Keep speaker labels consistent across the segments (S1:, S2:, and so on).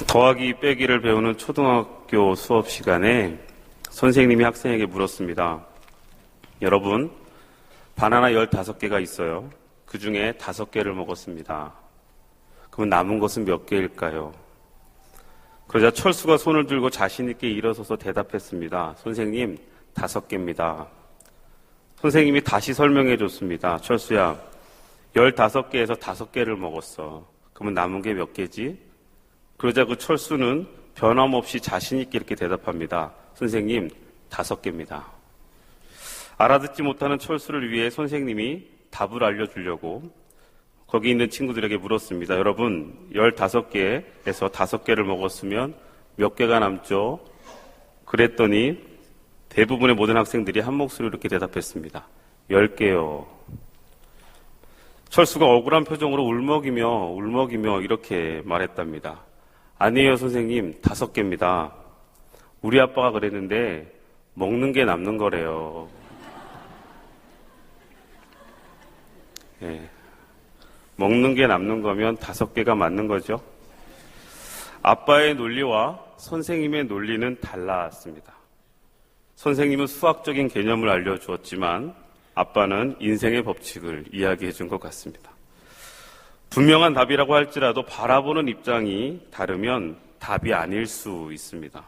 S1: 더하기 빼기를 배우는 초등학교 수업 시간에 선생님이 학생에게 물었습니다. 여러분, 바나나 15개가 있어요. 그 중에 5개를 먹었습니다. 그럼 남은 것은 몇 개일까요? 그러자 철수가 손을 들고 자신 있게 일어서서 대답했습니다. 선생님, 5개입니다. 선생님이 다시 설명해 줬습니다. 철수야, 15개에서 5개를 먹었어. 그러면 남은 게 몇 개지? 그러자 그 철수는 변함없이 자신 있게 이렇게 대답합니다. 선생님, 5개입니다. 알아듣지 못하는 철수를 위해 선생님이 답을 알려주려고 거기 있는 친구들에게 물었습니다. 여러분, 15개에서 5개를 먹었으면 몇 개가 남죠? 그랬더니 대부분의 모든 학생들이 한 목소리로 이렇게 대답했습니다. 10개요. 철수가 억울한 표정으로 울먹이며 이렇게 말했답니다. 아니에요, 선생님. 5개입니다. 우리 아빠가 그랬는데 먹는 게 남는 거래요. 예. 먹는 게 남는 거면 5개가 맞는 거죠. 아빠의 논리와 선생님의 논리는 달랐습니다. 선생님은 수학적인 개념을 알려주었지만 아빠는 인생의 법칙을 이야기해 준 것 같습니다. 분명한 답이라고 할지라도 바라보는 입장이 다르면 답이 아닐 수 있습니다.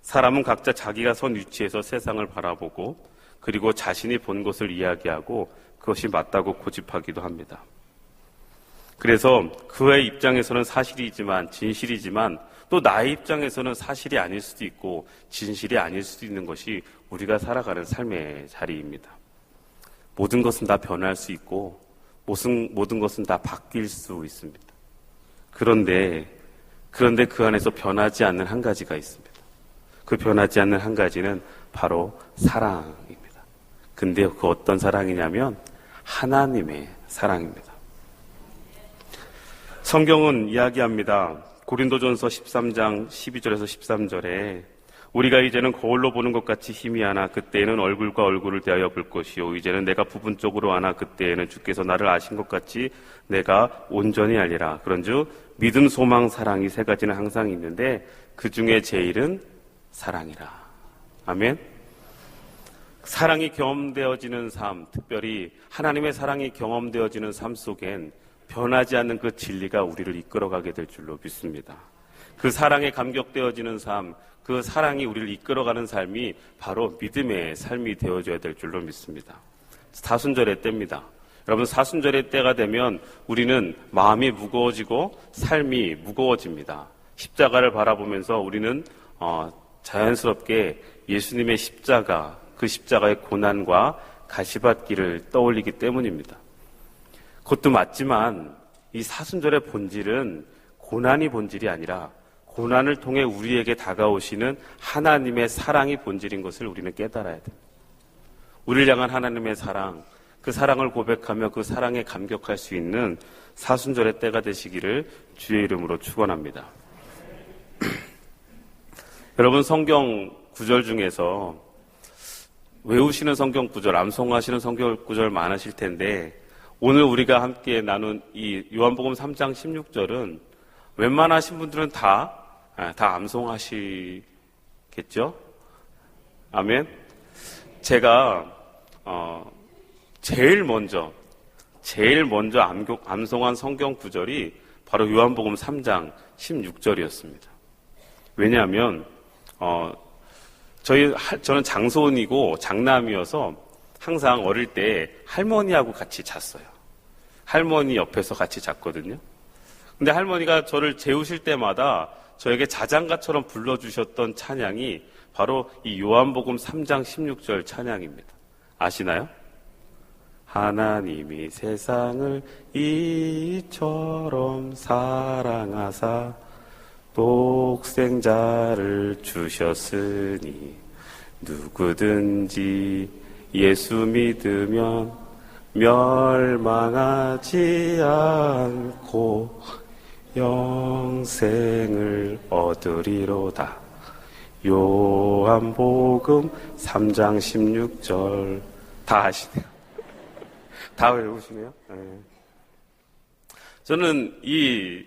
S1: 사람은 각자 자기가 선 위치에서 세상을 바라보고 그리고 자신이 본 것을 이야기하고 그것이 맞다고 고집하기도 합니다. 그래서 그의 입장에서는 사실이지만 진실이지만 또 나의 입장에서는 사실이 아닐 수도 있고 진실이 아닐 수도 있는 것이 우리가 살아가는 삶의 자리입니다. 모든 것은 다 변할 수 있고 모든 것은 다 바뀔 수 있습니다. 그런데 그 안에서 변하지 않는 한 가지가 있습니다. 그 변하지 않는 한 가지는 바로 사랑입니다. 근데 그 어떤 사랑이냐면 하나님의 사랑입니다. 성경은 이야기합니다. 고린도전서 13장 12절에서 13절에 우리가 이제는 거울로 보는 것 같이 희미하나 그때에는 얼굴과 얼굴을 대하여 볼 것이요 이제는 내가 부분적으로 아나 그때에는 주께서 나를 아신 것 같이 내가 온전히 알리라. 그런즉 믿음, 소망, 사랑이 3가지는 항상 있는데 그 중에 제일은 사랑이라. 아멘. 사랑이 경험되어지는 삶, 특별히 하나님의 사랑이 경험되어지는 삶 속엔 변하지 않는 그 진리가 우리를 이끌어가게 될 줄로 믿습니다. 그 사랑에 감격되어지는 삶, 그 사랑이 우리를 이끌어가는 삶이 바로 믿음의 삶이 되어져야 될 줄로 믿습니다. 사순절의 때입니다. 여러분, 사순절의 때가 되면 우리는 마음이 무거워지고 삶이 무거워집니다. 십자가를 바라보면서 우리는 자연스럽게 예수님의 십자가, 그 십자가의 고난과 가시밭길을 떠올리기 때문입니다. 그것도 맞지만 이 사순절의 본질은 고난이 본질이 아니라 고난을 통해 우리에게 다가오시는 하나님의 사랑이 본질인 것을 우리는 깨달아야 됩니다. 우리를 향한 하나님의 사랑, 그 사랑을 고백하며 그 사랑에 감격할 수 있는 사순절의 때가 되시기를 주의 이름으로 축원합니다. 여러분, 성경 구절 중에서 외우시는 성경 구절, 암송하시는 성경 구절 많으실 텐데 오늘 우리가 함께 나눈 이 요한복음 3장 16절은 웬만하신 분들은 다 암송하시겠죠? 아멘. 제가 제일 먼저 암송한 성경 구절이 바로 요한복음 3장 16절이었습니다. 왜냐하면 저는 장손이고 장남이어서 항상 어릴 때 할머니하고 같이 잤어요. 할머니 옆에서 같이 잤거든요. 근데 할머니가 저를 재우실 때마다 저에게 자장가처럼 불러주셨던 찬양이 바로 이 요한복음 3장 16절 찬양입니다. 아시나요? 하나님이 세상을 이처럼 사랑하사 독생자를 주셨으니 누구든지 예수 믿으면 멸망하지 않고 영생을 얻으리로다. 요한복음 3장 16절 다 아시네요. 다 외우시네요. 네. 저는 이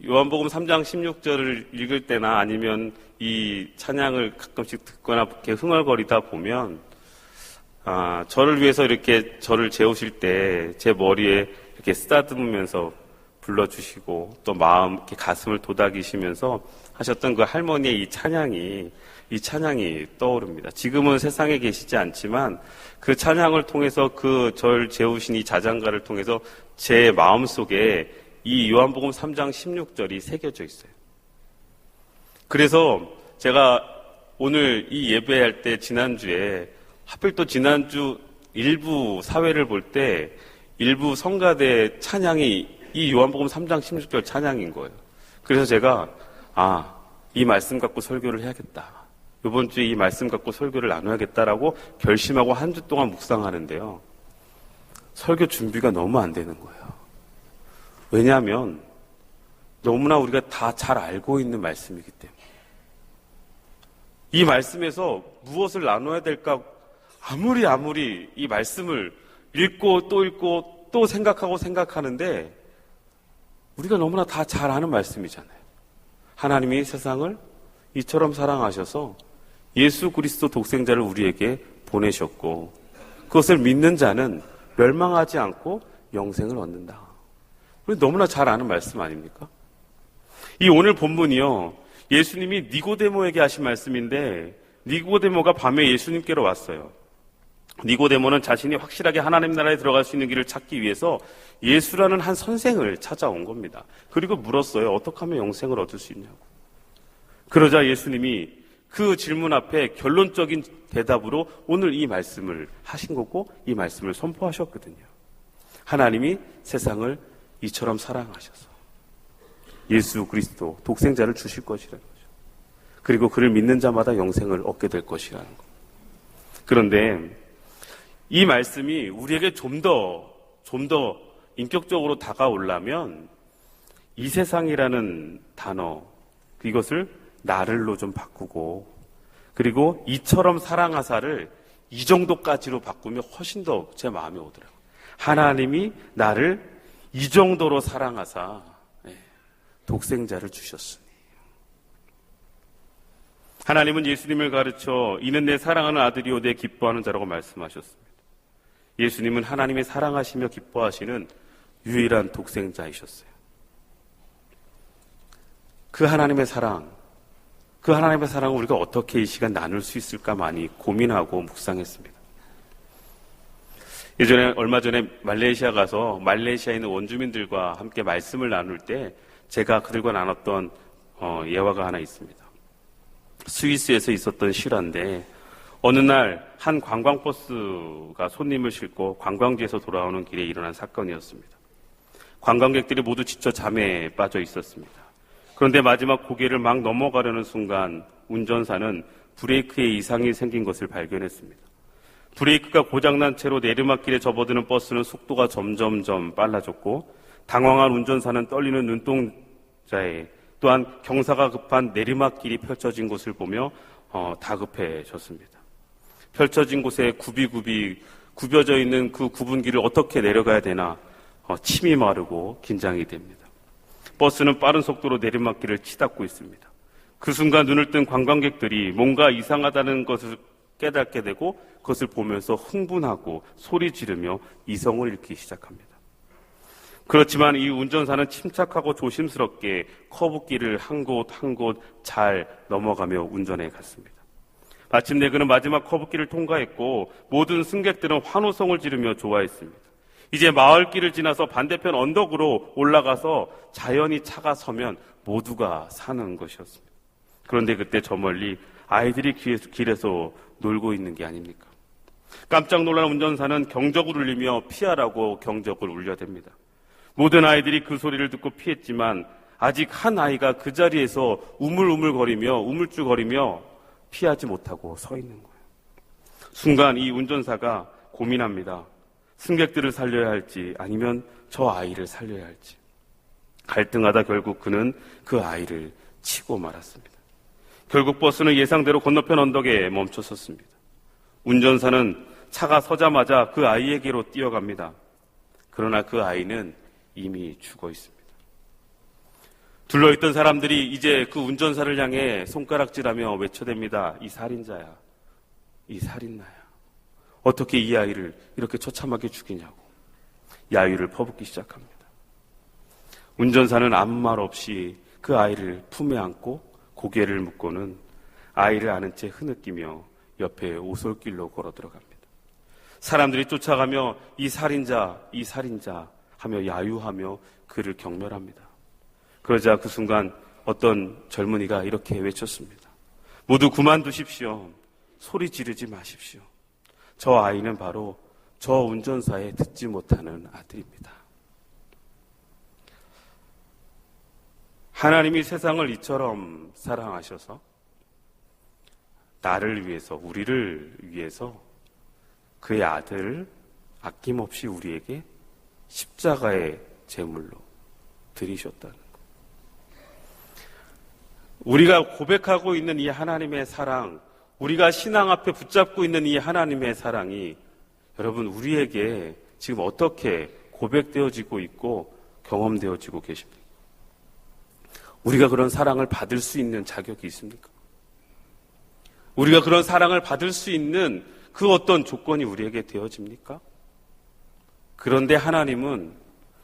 S1: 요한복음 3장 16절을 읽을 때나 아니면 이 찬양을 가끔씩 듣거나 이렇게 흥얼거리다 보면, 저를 위해서 이렇게 저를 재우실 때 제 머리에 이렇게 쓰다듬으면서 불러주시고 또 마음, 이렇게 가슴을 도닥이시면서 하셨던 그 할머니의 이 찬양이 떠오릅니다. 지금은 세상에 계시지 않지만 그 찬양을 통해서 그 절 재우신 이 자장가를 통해서 제 마음속에 이 요한복음 3장 16절이 새겨져 있어요. 그래서 제가 오늘 이 예배할 때 지난주에 하필 또 지난주 일부 사회를 볼 때 일부 성가대 찬양이 이 요한복음 3장 16절 찬양인 거예요. 그래서 제가 이 말씀 갖고 설교를 해야겠다. 이번 주에 이 말씀 갖고 설교를 나눠야겠다라고 결심하고 한 주 동안 묵상하는데요. 설교 준비가 너무 안 되는 거예요. 왜냐하면 너무나 우리가 다 잘 알고 있는 말씀이기 때문에. 이 말씀에서 무엇을 나눠야 될까 아무리 이 말씀을 읽고 또 생각하는데 우리가 너무나 다 잘 아는 말씀이잖아요. 하나님이 세상을 이처럼 사랑하셔서 예수 그리스도 독생자를 우리에게 보내셨고 그것을 믿는 자는 멸망하지 않고 영생을 얻는다. 우리 너무나 잘 아는 말씀 아닙니까? 이 오늘 본문이요, 예수님이 니고데모에게 하신 말씀인데 니고데모가 밤에 예수님께로 왔어요. 니고데모는 자신이 확실하게 하나님 나라에 들어갈 수 있는 길을 찾기 위해서 예수라는 한 선생을 찾아온 겁니다. 그리고 물었어요. 어떻게 하면 영생을 얻을 수 있냐고. 그러자 예수님이 그 질문 앞에 결론적인 대답으로 오늘 이 말씀을 하신 거고 이 말씀을 선포하셨거든요. 하나님이 세상을 이처럼 사랑하셔서 예수 그리스도 독생자를 주실 것이라는 거죠. 그리고 그를 믿는 자마다 영생을 얻게 될 것이라는 거. 그런데 이 말씀이 우리에게 좀 더 인격적으로 다가오려면 이 세상이라는 단어, 이것을 나를로 좀 바꾸고 그리고 이처럼 사랑하사를 이 정도까지로 바꾸면 훨씬 더 제 마음에 오더라고요. 하나님이 나를 이 정도로 사랑하사 독생자를 주셨으니. 하나님은 예수님을 가르쳐 이는 내 사랑하는 아들이요 내 기뻐하는 자라고 말씀하셨습니다. 예수님은 하나님이 사랑하시며 기뻐하시는 유일한 독생자이셨어요. 그 하나님의 사랑을 우리가 어떻게 이 시간 나눌 수 있을까 많이 고민하고 묵상했습니다. 얼마 전에 말레이시아 가서 말레이시아에 있는 원주민들과 함께 말씀을 나눌 때 제가 그들과 나눴던 예화가 하나 있습니다. 스위스에서 있었던 실화인데 어느 날 한 관광버스가 손님을 싣고 관광지에서 돌아오는 길에 일어난 사건이었습니다. 관광객들이 모두 지쳐 잠에 빠져 있었습니다. 그런데 마지막 고개를 막 넘어가려는 순간 운전사는 브레이크에 이상이 생긴 것을 발견했습니다. 브레이크가 고장난 채로 내리막길에 접어드는 버스는 속도가 점점점 빨라졌고 당황한 운전사는 떨리는 눈동자에 또한 경사가 급한 내리막길이 펼쳐진 곳을 보며 다급해졌습니다. 펼쳐진 곳에 굽여져 있는 그 굽은 길을 어떻게 내려가야 되나 침이 마르고 긴장이 됩니다. 버스는 빠른 속도로 내리막길을 치닫고 있습니다. 그 순간 눈을 뜬 관광객들이 뭔가 이상하다는 것을 깨닫게 되고 그것을 보면서 흥분하고 소리 지르며 이성을 잃기 시작합니다. 그렇지만 이 운전사는 침착하고 조심스럽게 커브길을 한 곳 한 곳 잘 넘어가며 운전해 갔습니다. 마침내 그는 마지막 커브길을 통과했고 모든 승객들은 환호성을 지르며 좋아했습니다. 이제 마을길을 지나서 반대편 언덕으로 올라가서 자연히 차가 서면 모두가 사는 것이었습니다. 그런데 그때 저 멀리 아이들이 길에서 놀고 있는 게 아닙니까? 깜짝 놀란 운전사는 경적을 울리며 피하라고 경적을 울려댑니다. 모든 아이들이 그 소리를 듣고 피했지만 아직 한 아이가 그 자리에서 우물쭈거리며 피하지 못하고 서 있는 거예요. 순간 이 운전사가 고민합니다. 승객들을 살려야 할지 아니면 저 아이를 살려야 할지. 갈등하다 결국 그는 그 아이를 치고 말았습니다. 결국 버스는 예상대로 건너편 언덕에 멈춰섰습니다. 운전사는 차가 서자마자 그 아이에게로 뛰어갑니다. 그러나 그 아이는 이미 죽어 있습니다. 둘러있던 사람들이 이제 그 운전사를 향해 손가락질하며 외쳐댑니다. 이 살인자야. 이 살인마야. 어떻게 이 아이를 이렇게 처참하게 죽이냐고 야유를 퍼붓기 시작합니다. 운전사는 아무 말 없이 그 아이를 품에 안고 고개를 묶고는 아이를 안은 채 흐느끼며 옆에 오솔길로 걸어 들어갑니다. 사람들이 쫓아가며 이 살인자, 이 살인자 하며 야유하며 그를 경멸합니다. 그러자 그 순간 어떤 젊은이가 이렇게 외쳤습니다. 모두 그만두십시오. 소리 지르지 마십시오. 저 아이는 바로 저 운전사의 듣지 못하는 아들입니다. 하나님이 세상을 이처럼 사랑하셔서 나를 위해서, 우리를 위해서 그의 아들을 아낌없이 우리에게 십자가의 제물로 드리셨다는 것. 우리가 고백하고 있는 이 하나님의 사랑, 우리가 신앙 앞에 붙잡고 있는 이 하나님의 사랑이 여러분 우리에게 지금 어떻게 고백되어지고 있고 경험되어지고 계십니까? 우리가 그런 사랑을 받을 수 있는 자격이 있습니까? 우리가 그런 사랑을 받을 수 있는 그 어떤 조건이 우리에게 되어집니까? 그런데 하나님은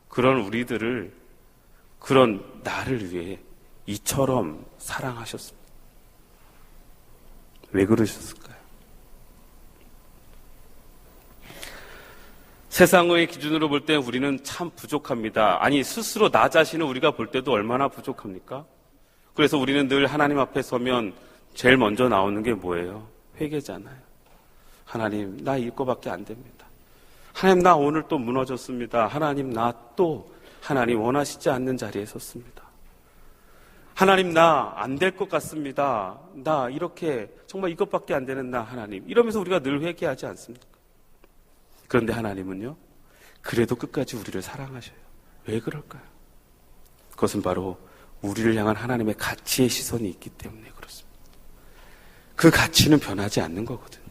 S1: 그런 우리들을, 그런 나를 위해 이처럼 사랑하셨습니다. 왜 그러셨을까요? 세상의 기준으로 볼 때 우리는 참 부족합니다. 아니, 스스로 나 자신을 우리가 볼 때도 얼마나 부족합니까? 그래서 우리는 늘 하나님 앞에 서면 제일 먼저 나오는 게 뭐예요? 회개잖아요. 하나님, 나 이거밖에 안 됩니다. 하나님, 나 오늘 또 무너졌습니다. 하나님, 나 또 하나님 원하시지 않는 자리에 섰습니다. 하나님, 나 안 될 것 같습니다. 나 이렇게 정말 이것밖에 안 되는 나 하나님. 이러면서 우리가 늘 회개하지 않습니까? 그런데 하나님은요, 그래도 끝까지 우리를 사랑하셔요. 왜 그럴까요? 그것은 바로 우리를 향한 하나님의 가치의 시선이 있기 때문에 그렇습니다. 그 가치는 변하지 않는 거거든요.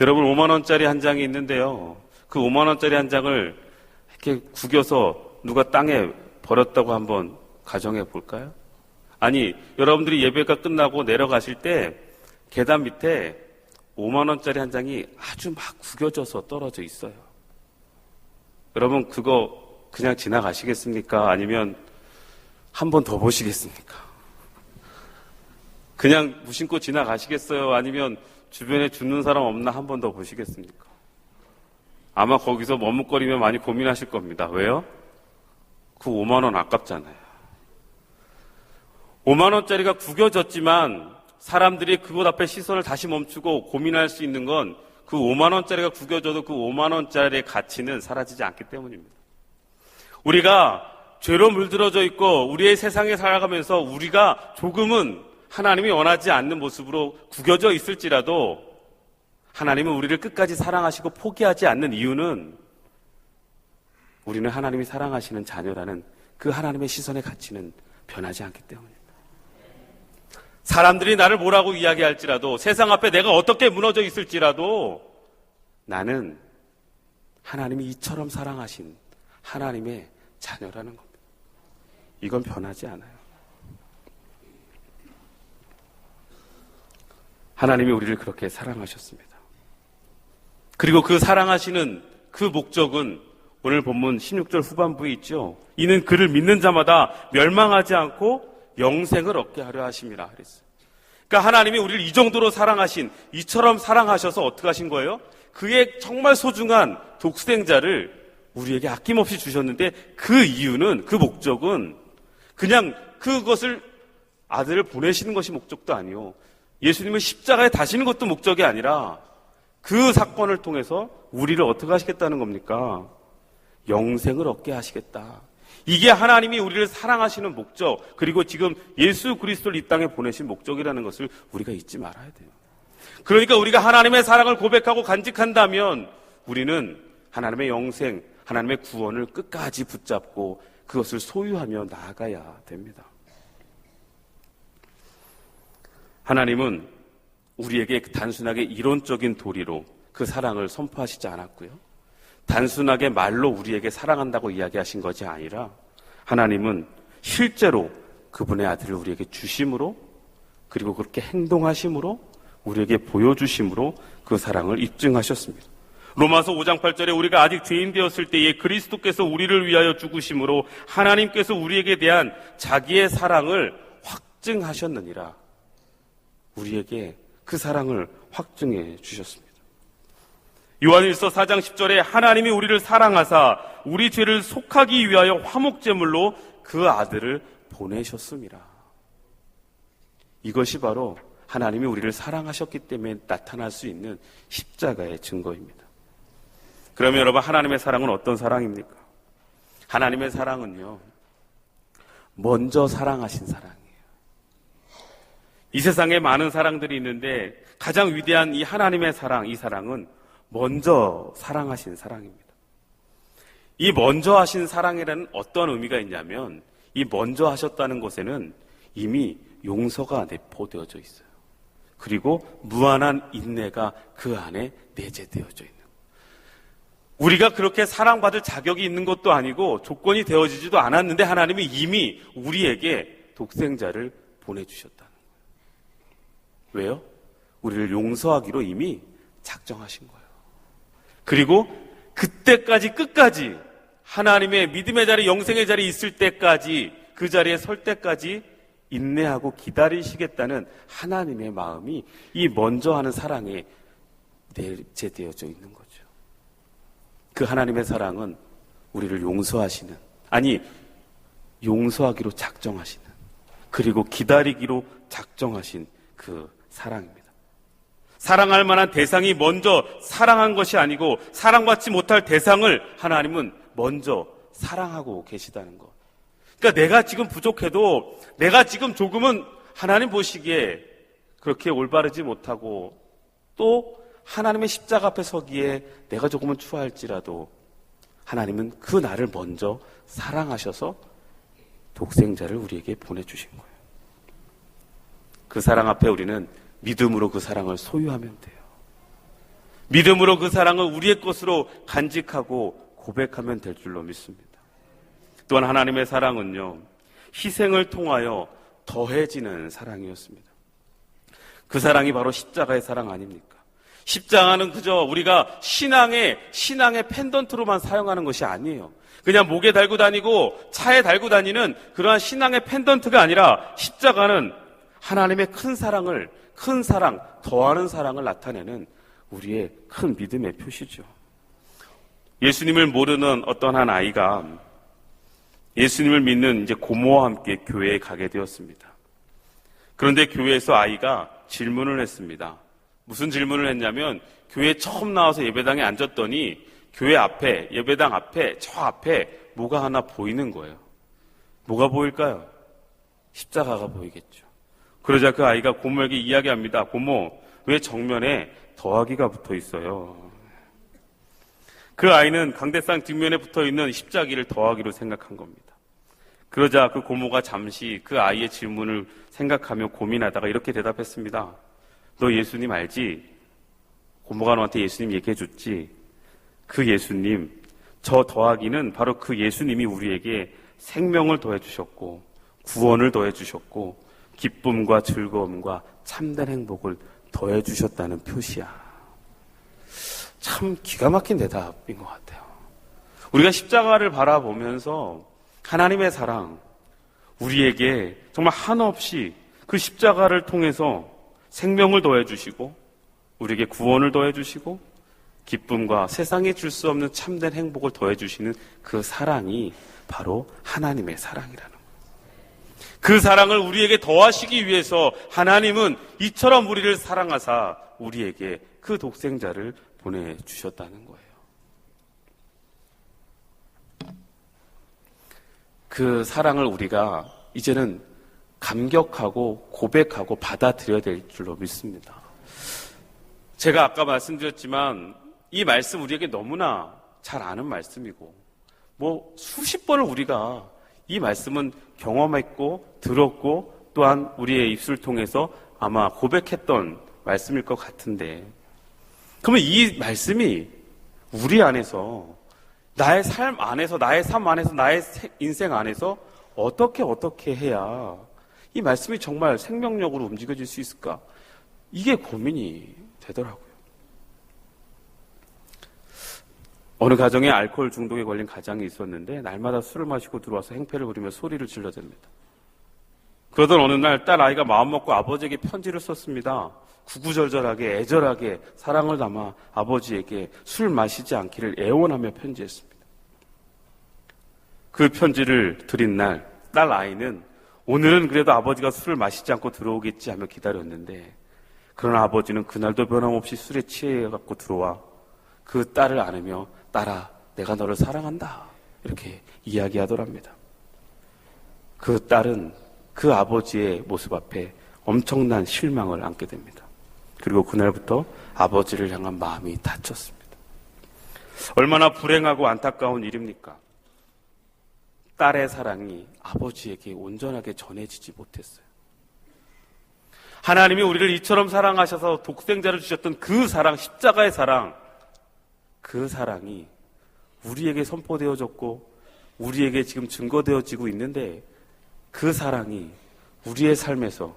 S1: 여러분, 5만 원짜리 한 장이 있는데요, 그 5만 원짜리 한 장을 이렇게 구겨서 누가 땅에 버렸다고 한번 가정해 볼까요? 아니, 여러분들이 예배가 끝나고 내려가실 때 계단 밑에 5만 원짜리 한 장이 아주 막 구겨져서 떨어져 있어요. 여러분, 그거 그냥 지나가시겠습니까? 아니면 한 번 더 보시겠습니까? 그냥 무심코 지나가시겠어요? 아니면 주변에 죽는 사람 없나 한 번 더 보시겠습니까? 아마 거기서 머뭇거리며 많이 고민하실 겁니다. 왜요? 그 5만 원 아깝잖아요. 5만 원짜리가 구겨졌지만 사람들이 그곳 앞에 시선을 다시 멈추고 고민할 수 있는 건 그 5만 원짜리가 구겨져도 그 5만 원짜리의 가치는 사라지지 않기 때문입니다. 우리가 죄로 물들어져 있고 우리의 세상에 살아가면서 우리가 조금은 하나님이 원하지 않는 모습으로 구겨져 있을지라도 하나님은 우리를 끝까지 사랑하시고 포기하지 않는 이유는 우리는 하나님이 사랑하시는 자녀라는 그 하나님의 시선의 가치는 변하지 않기 때문입니다. 사람들이 나를 뭐라고 이야기할지라도, 세상 앞에 내가 어떻게 무너져 있을지라도 나는 하나님이 이처럼 사랑하신 하나님의 자녀라는 겁니다. 이건 변하지 않아요. 하나님이 우리를 그렇게 사랑하셨습니다. 그리고 그 사랑하시는 그 목적은 오늘 본문 16절 후반부에 있죠. 이는 그를 믿는 자마다 멸망하지 않고 영생을 얻게 하려 하심이라 그랬어요. 그러니까 하나님이 우리를 이 정도로 사랑하신, 이처럼 사랑하셔서 어떻게 하신 거예요? 그의 정말 소중한 독생자를 우리에게 아낌없이 주셨는데, 그 이유는, 그 목적은 그냥 그것을, 아들을 보내시는 것이 목적도 아니요, 예수님은 십자가에 다시는 것도 목적이 아니라 그 사건을 통해서 우리를 어떻게 하시겠다는 겁니까? 영생을 얻게 하시겠다. 이게 하나님이 우리를 사랑하시는 목적, 그리고 지금 예수 그리스도를 이 땅에 보내신 목적이라는 것을 우리가 잊지 말아야 돼요. 그러니까 우리가 하나님의 사랑을 고백하고 간직한다면 우리는 하나님의 영생, 하나님의 구원을 끝까지 붙잡고 그것을 소유하며 나아가야 됩니다. 하나님은 우리에게 단순하게 이론적인 도리로 그 사랑을 선포하시지 않았고요, 단순하게 말로 우리에게 사랑한다고 이야기하신 것이 아니라 하나님은 실제로 그분의 아들을 우리에게 주심으로, 그리고 그렇게 행동하심으로, 우리에게 보여주심으로 그 사랑을 입증하셨습니다. 로마서 5장 8절에 우리가 아직 죄인 되었을 때에 그리스도께서 우리를 위하여 죽으심으로 하나님께서 우리에게 대한 자기의 사랑을 확증하셨느니라. 우리에게 그 사랑을 확증해 주셨습니다. 요한일서 4장 10절에 하나님이 우리를 사랑하사 우리 죄를 속하기 위하여 화목제물로 그 아들을 보내셨습니다. 이것이 바로 하나님이 우리를 사랑하셨기 때문에 나타날 수 있는 십자가의 증거입니다. 그러면 여러분, 하나님의 사랑은 어떤 사랑입니까? 하나님의 사랑은요, 먼저 사랑하신 사랑이에요. 이 세상에 많은 사랑들이 있는데 가장 위대한 이 하나님의 사랑, 이 사랑은 먼저 사랑하신 사랑입니다. 이 먼저 하신 사랑이라는 어떤 의미가 있냐면, 이 먼저 하셨다는 것에는 이미 용서가 내포되어져 있어요. 그리고 무한한 인내가 그 안에 내재되어져 있는 거예요. 우리가 그렇게 사랑받을 자격이 있는 것도 아니고 조건이 되어지지도 않았는데 하나님이 이미 우리에게 독생자를 보내주셨다는 거예요. 왜요? 우리를 용서하기로 이미 작정하신 거예요. 그리고 그때까지 끝까지 하나님의 믿음의 자리, 영생의 자리에 있을 때까지, 그 자리에 설 때까지 인내하고 기다리시겠다는 하나님의 마음이 이 먼저 하는 사랑에 내재되어져 있는 거죠. 그 하나님의 사랑은 우리를 용서하시는, 아니 용서하기로 작정하시는, 그리고 기다리기로 작정하신 그 사랑입니다. 사랑할 만한 대상이 먼저 사랑한 것이 아니고 사랑받지 못할 대상을 하나님은 먼저 사랑하고 계시다는 것. 그러니까 내가 지금 부족해도, 내가 지금 조금은 하나님 보시기에 그렇게 올바르지 못하고, 또 하나님의 십자가 앞에 서기에 내가 조금은 추할지라도 하나님은 그 나를 먼저 사랑하셔서 독생자를 우리에게 보내주신 거예요. 그 사랑 앞에 우리는 믿음으로 그 사랑을 소유하면 돼요. 믿음으로 그 사랑을 우리의 것으로 간직하고 고백하면 될 줄로 믿습니다. 또한 하나님의 사랑은요, 희생을 통하여 더해지는 사랑이었습니다. 그 사랑이 바로 십자가의 사랑 아닙니까? 십자가는 그저 우리가 신앙의 펜던트로만 사용하는 것이 아니에요. 그냥 목에 달고 다니고 차에 달고 다니는 그러한 신앙의 펜던트가 아니라, 십자가는 하나님의 큰 사랑, 더하는 사랑을 나타내는 우리의 큰 믿음의 표시죠. 예수님을 모르는 어떤 한 아이가 예수님을 믿는 이제 고모와 함께 교회에 가게 되었습니다. 그런데 교회에서 아이가 질문을 했습니다. 무슨 질문을 했냐면, 교회에 처음 나와서 예배당에 앉았더니 교회 앞에, 예배당 앞에, 저 앞에 뭐가 하나 보이는 거예요. 뭐가 보일까요? 십자가가 보이겠죠. 그러자 그 아이가 고모에게 이야기합니다. 고모, 왜 정면에 더하기가 붙어 있어요? 그 아이는 강대상 뒷면에 붙어 있는 십자기를 더하기로 생각한 겁니다. 그러자 그 고모가 잠시 그 아이의 질문을 생각하며 고민하다가 이렇게 대답했습니다. 너 예수님 알지? 고모가 너한테 예수님 얘기해줬지? 그 예수님, 저 더하기는 바로 그 예수님이 우리에게 생명을 더해주셨고 구원을 더해주셨고 기쁨과 즐거움과 참된 행복을 더해주셨다는 표시야. 참 기가 막힌 대답인 것 같아요. 우리가 십자가를 바라보면서 하나님의 사랑, 우리에게 정말 한없이 그 십자가를 통해서 생명을 더해주시고 우리에게 구원을 더해주시고 기쁨과 세상에 줄 수 없는 참된 행복을 더해주시는 그 사랑이 바로 하나님의 사랑이라는 거예요. 그 사랑을 우리에게 더하시기 위해서 하나님은 이처럼 우리를 사랑하사 우리에게 그 독생자를 보내주셨다는 거예요. 그 사랑을 우리가 이제는 감격하고 고백하고 받아들여야 될 줄로 믿습니다. 제가 아까 말씀드렸지만 이 말씀 우리에게 너무나 잘 아는 말씀이고 수십 번을 우리가 이 말씀은 경험했고 들었고 또한 우리의 입술을 통해서 아마 고백했던 말씀일 것 같은데, 그러면 이 말씀이 우리 안에서, 나의 삶 안에서, 나의 삶 안에서, 나의 인생 안에서 어떻게 해야 이 말씀이 정말 생명력으로 움직여질 수 있을까? 이게 고민이 되더라고요. 어느 가정에 알코올 중독에 걸린 가장이 있었는데 날마다 술을 마시고 들어와서 행패를 부리며 소리를 질러댑니다. 그러던 어느 날 딸 아이가 마음먹고 아버지에게 편지를 썼습니다. 구구절절하게 애절하게 사랑을 담아 아버지에게 술 마시지 않기를 애원하며 편지했습니다. 그 편지를 드린 날 딸 아이는 오늘은 그래도 아버지가 술을 마시지 않고 들어오겠지 하며 기다렸는데, 그러나 아버지는 그날도 변함없이 술에 취해갖고 들어와 그 딸을 안으며 딸아 내가 너를 사랑한다 이렇게 이야기하더랍니다. 그 딸은 그 아버지의 모습 앞에 엄청난 실망을 안게 됩니다. 그리고 그날부터 아버지를 향한 마음이 닫혔습니다. 얼마나 불행하고 안타까운 일입니까? 딸의 사랑이 아버지에게 온전하게 전해지지 못했어요. 하나님이 우리를 이처럼 사랑하셔서 독생자를 주셨던 그 사랑, 십자가의 사랑, 그 사랑이 우리에게 선포되어졌고 우리에게 지금 증거되어지고 있는데, 그 사랑이 우리의 삶에서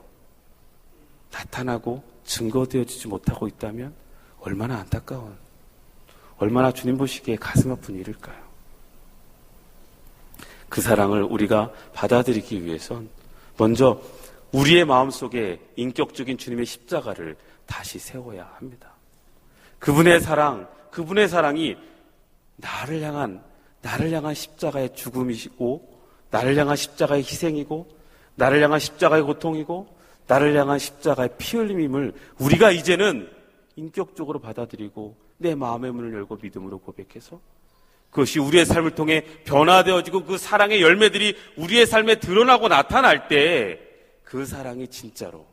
S1: 나타나고 증거되어지지 못하고 있다면 얼마나 안타까운, 얼마나 주님 보시기에 가슴 아픈 일일까요? 그 사랑을 우리가 받아들이기 위해선 먼저 우리의 마음속에 인격적인 주님의 십자가를 다시 세워야 합니다. 그분의 사랑이 나를 향한 십자가의 죽음이시고, 나를 향한 십자가의 희생이고, 나를 향한 십자가의 고통이고, 나를 향한 십자가의 피 흘림임을 우리가 이제는 인격적으로 받아들이고 내 마음의 문을 열고 믿음으로 고백해서 그것이 우리의 삶을 통해 변화되어지고 그 사랑의 열매들이 우리의 삶에 드러나고 나타날 때 그 사랑이 진짜로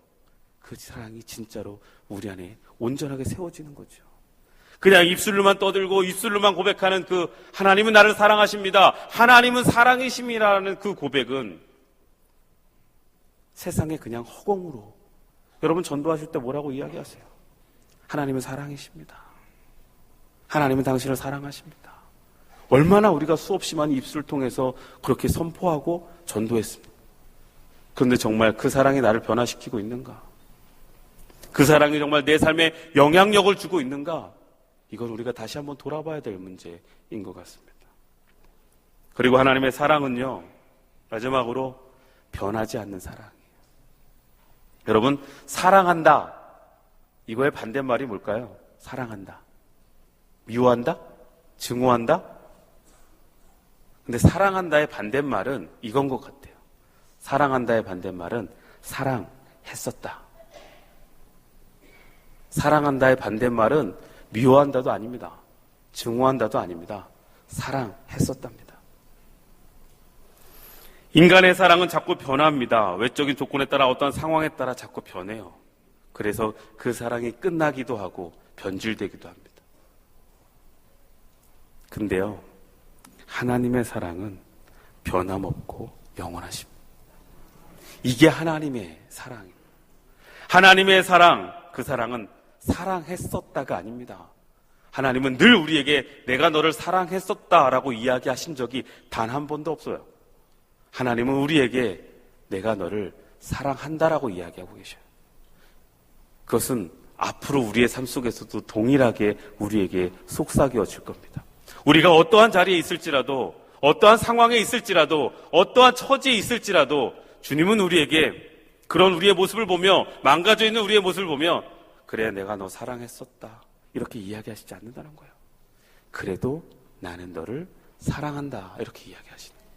S1: 우리 안에 온전하게 세워지는 거죠. 그냥 입술로만 떠들고 입술로만 고백하는 그 하나님은 나를 사랑하십니다, 하나님은 사랑이심이라는 그 고백은 세상에 그냥 허공으로, 여러분 전도하실 때 뭐라고 이야기하세요? 하나님은 사랑이십니다, 하나님은 당신을 사랑하십니다. 얼마나 우리가 수없이 많은 입술을 통해서 그렇게 선포하고 전도했습니다. 그런데 정말 그 사랑이 나를 변화시키고 있는가? 그 사랑이 정말 내 삶에 영향력을 주고 있는가? 이건 우리가 다시 한번 돌아봐야 될 문제인 것 같습니다. 그리고 하나님의 사랑은요, 마지막으로 변하지 않는 사랑이에요. 여러분, 사랑한다, 이거의 반대말이 뭘까요? 사랑한다, 미워한다, 증오한다. 근데 사랑한다의 반대말은 이건 것 같아요. 사랑한다의 반대말은 사랑했었다. 사랑한다의 반대말은 미워한다도 아닙니다, 증오한다도 아닙니다. 사랑했었답니다. 인간의 사랑은 자꾸 변합니다. 외적인 조건에 따라, 어떤 상황에 따라 자꾸 변해요. 그래서 그 사랑이 끝나기도 하고 변질되기도 합니다. 근데요, 하나님의 사랑은 변함없고 영원하십니다. 이게 하나님의 사랑입니다. 하나님의 사랑, 그 사랑은 사랑했었다가 아닙니다. 하나님은 늘 우리에게 내가 너를 사랑했었다라고 이야기하신 적이 단 한 번도 없어요. 하나님은 우리에게 내가 너를 사랑한다라고 이야기하고 계셔요. 그것은 앞으로 우리의 삶 속에서도 동일하게 우리에게 속삭여질 겁니다. 우리가 어떠한 자리에 있을지라도, 어떠한 상황에 있을지라도, 어떠한 처지에 있을지라도 주님은 우리에게 그런 우리의 모습을 보며, 망가져 있는 우리의 모습을 보며 그래 내가 너 사랑했었다 이렇게 이야기하시지 않는다는 거예요. 그래도 나는 너를 사랑한다 이렇게 이야기하시는 거예요.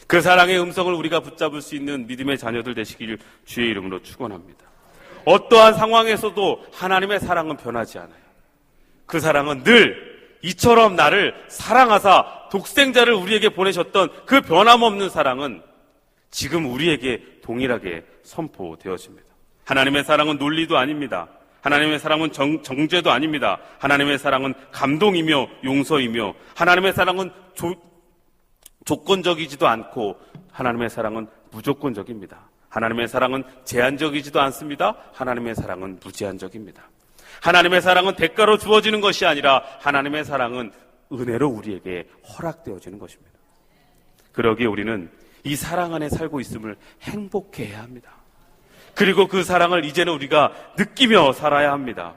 S1: 그 사랑의 음성을 우리가 붙잡을 수 있는 믿음의 자녀들 되시길 주의 이름으로 축원합니다. 어떠한 상황에서도 하나님의 사랑은 변하지 않아요. 그 사랑은 늘 이처럼 나를 사랑하사 독생자를 우리에게 보내셨던 그 변함없는 사랑은 지금 우리에게 동일하게 선포되어집니다. 하나님의 사랑은 논리도 아닙니다. 하나님의 사랑은 정죄도 아닙니다. 하나님의 사랑은 감동이며 용서이며, 하나님의 사랑은 조건적이지도 않고, 하나님의 사랑은 무조건적입니다. 하나님의 사랑은 제한적이지도 않습니다. 하나님의 사랑은 무제한적입니다. 하나님의 사랑은 대가로 주어지는 것이 아니라 하나님의 사랑은 은혜로 우리에게 허락되어지는 것입니다. 그러기에 우리는 이 사랑 안에 살고 있음을 행복해해야 합니다. 그리고 그 사랑을 이제는 우리가 느끼며 살아야 합니다.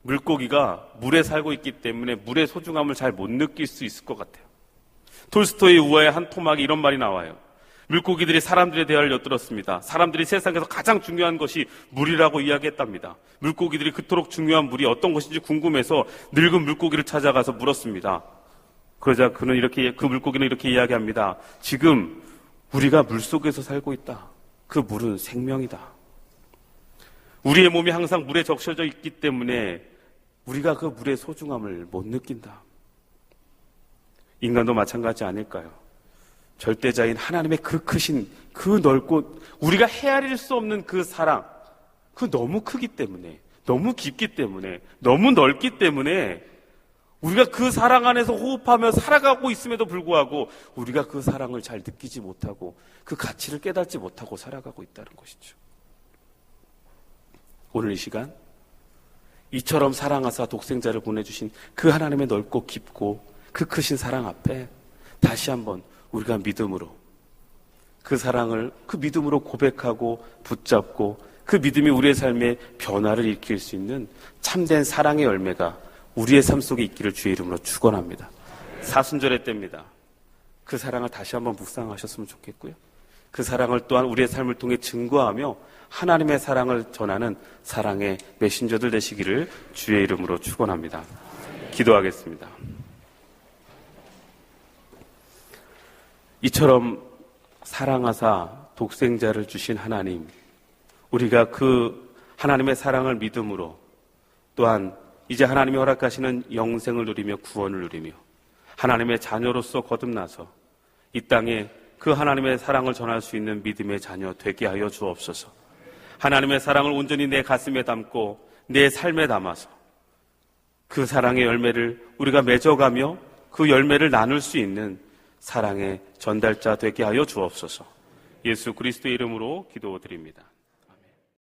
S1: 물고기가 물에 살고 있기 때문에 물의 소중함을 잘 못 느낄 수 있을 것 같아요. 톨스토이의 우화의 한 토막에 이런 말이 나와요. 물고기들이 사람들의 대화를 엿들었습니다. 사람들이 세상에서 가장 중요한 것이 물이라고 이야기했답니다. 물고기들이 그토록 중요한 물이 어떤 것인지 궁금해서 늙은 물고기를 찾아가서 물었습니다. 그러자 그 물고기는 이렇게 이야기합니다. 지금 우리가 물속에서 살고 있다. 그 물은 생명이다. 우리의 몸이 항상 물에 적셔져 있기 때문에 우리가 그 물의 소중함을 못 느낀다. 인간도 마찬가지 아닐까요? 절대자인 하나님의 그 크신, 그 넓고 우리가 헤아릴 수 없는 그 사랑, 그 너무 크기 때문에, 너무 깊기 때문에, 너무 넓기 때문에 우리가 그 사랑 안에서 호흡하며 살아가고 있음에도 불구하고 우리가 그 사랑을 잘 느끼지 못하고 그 가치를 깨닫지 못하고 살아가고 있다는 것이죠. 오늘 이 시간 이처럼 사랑하사 독생자를 보내주신 그 하나님의 넓고 깊고 그 크신 사랑 앞에 다시 한번 우리가 믿음으로 그 사랑을 그 믿음으로 고백하고 붙잡고 그 믿음이 우리의 삶에 변화를 일으킬 수 있는 참된 사랑의 열매가 우리의 삶 속에 있기를 주의 이름으로 축원합니다. 사순절의 때입니다. 그 사랑을 다시 한번 묵상하셨으면 좋겠고요. 그 사랑을 또한 우리의 삶을 통해 증거하며 하나님의 사랑을 전하는 사랑의 메신저들 되시기를 주의 이름으로 축원합니다. 기도하겠습니다. 이처럼 사랑하사 독생자를 주신 하나님, 우리가 그 하나님의 사랑을 믿음으로 또한 이제 하나님이 허락하시는 영생을 누리며 구원을 누리며 하나님의 자녀로서 거듭나서 이 땅에 그 하나님의 사랑을 전할 수 있는 믿음의 자녀 되게 하여 주옵소서. 하나님의 사랑을 온전히 내 가슴에 담고 내 삶에 담아서 그 사랑의 열매를 우리가 맺어가며 그 열매를 나눌 수 있는 사랑의 전달자 되게 하여 주옵소서. 예수 그리스도의 이름으로 기도드립니다.